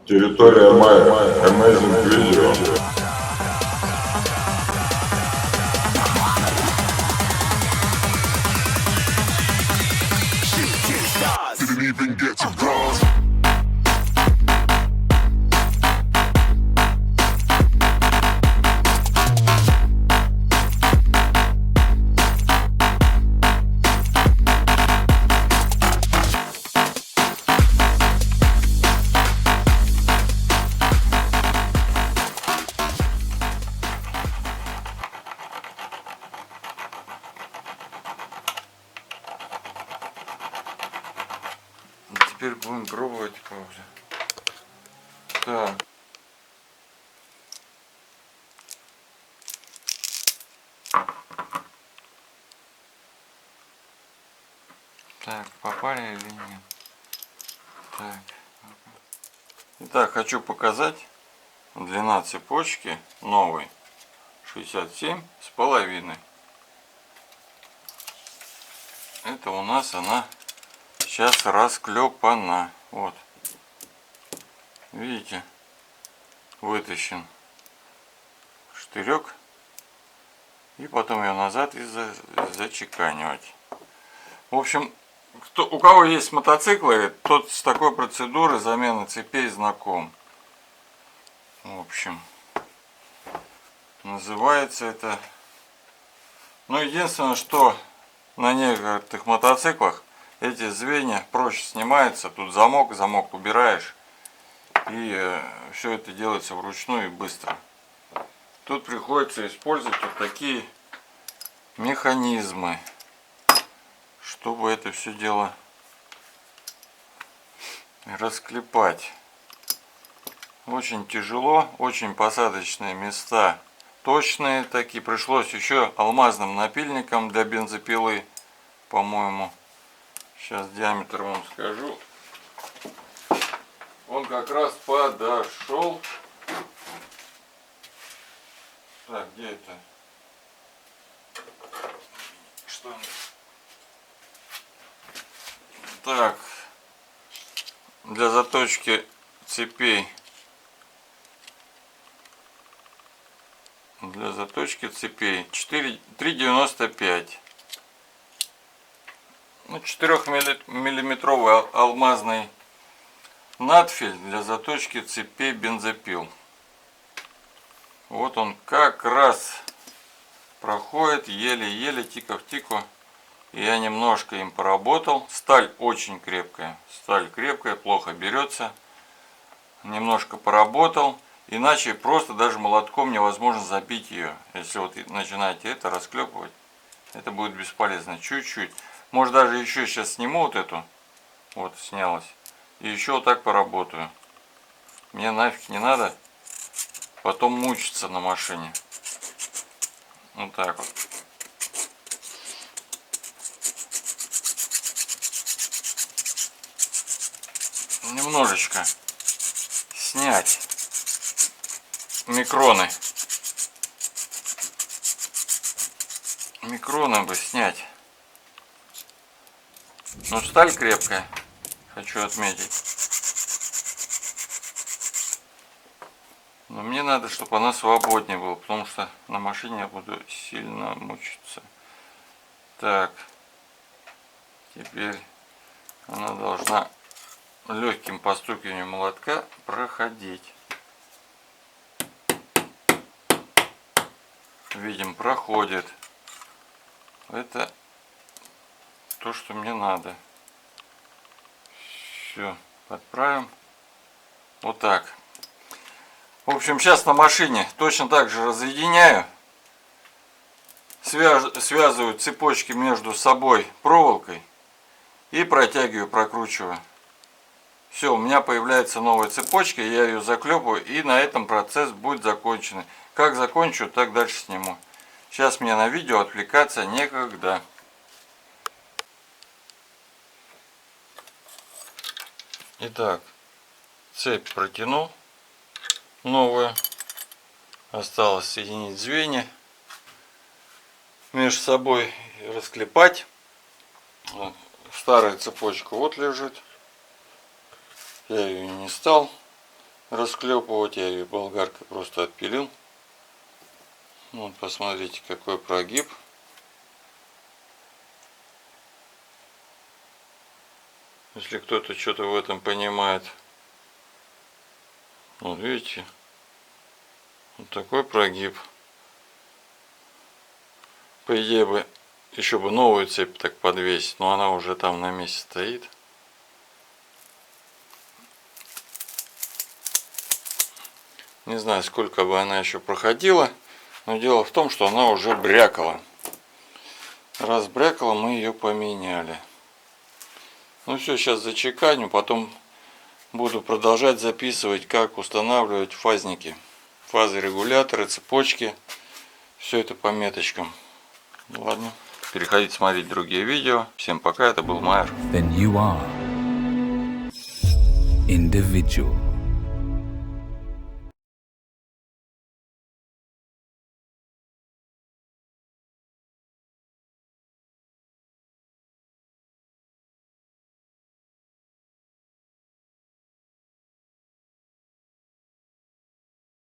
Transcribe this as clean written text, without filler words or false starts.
Территория Майя. Amazing Video. Didn't even get to cross. Теперь будем пробовать уже. Так. Так, попали или нет? Так. Итак, хочу показать длина цепочки новой 67,5. Это у нас она сейчас расклепана. Вот. Видите? Вытащен штырек. И потом ее назад и зачеканивать. В общем, у кого есть мотоциклы, тот с такой процедурой замены цепей знаком. В общем, называется это... Ну, единственное, что на некоторых мотоциклах эти звенья проще снимаются. Тут замок убираешь. И все это делается вручную и быстро. Тут приходится использовать вот такие механизмы, чтобы это все дело расклепать. Очень тяжело, очень посадочные места точные такие. Пришлось еще алмазным напильником для бензопилы, по-моему. Сейчас диаметр вам скажу. Он как раз подошел. Так, где это? Что? Так, для заточки цепей. Для заточки цепей 3,95. Ну, 4-миллиметровый алмазный надфиль для заточки цепей бензопил. Вот он как раз проходит еле-еле, тико-в-тико. Я немножко им поработал. Сталь очень крепкая. Сталь крепкая, плохо берется. Немножко поработал. Иначе просто даже молотком невозможно забить ее. Если вот начинаете это расклепывать, это будет бесполезно. Чуть-чуть. Может, даже еще сейчас сниму вот эту. Вот, снялась. И еще вот так поработаю. Мне нафиг не надо потом мучиться на машине. Вот так вот. Немножечко снять микроны. Микроны бы снять. Но сталь крепкая, хочу отметить. Но мне надо, чтобы она свободнее была, потому что на машине я буду сильно мучиться. Так, теперь она должна легким постукиванием молотка проходить. Видим, проходит. Это то, что мне надо. Все, подправим. Вот так. В общем, сейчас на машине точно так же разъединяю. Связываю цепочки между собой проволокой. И протягиваю, прокручиваю. Все, у меня появляется новая цепочка. Я ее заклепываю. И на этом процесс будет закончен. Как закончу, так дальше сниму. Сейчас мне на видео отвлекаться некогда. Итак, цепь протянул. Новую. Осталось соединить звенья между собой и расклепать. Старая цепочка вот лежит. Я ее не стал расклепывать. Я ее болгаркой просто отпилил. Вот, посмотрите, какой прогиб. Если кто-то что-то в этом понимает. Вот видите, вот такой прогиб. По идее бы еще бы новую цепь так подвесить, но она уже там на месте стоит. Не знаю, сколько бы она еще проходила, но дело в том, что она уже брякала. Раз брякала, мы ее поменяли. Ну все, сейчас зачеканю, потом буду продолжать записывать, как устанавливать фазники, фазорегуляторы, цепочки. Все это по меточкам. Ладно. Переходите смотреть другие видео. Всем пока, это был Майер. Then you are individual.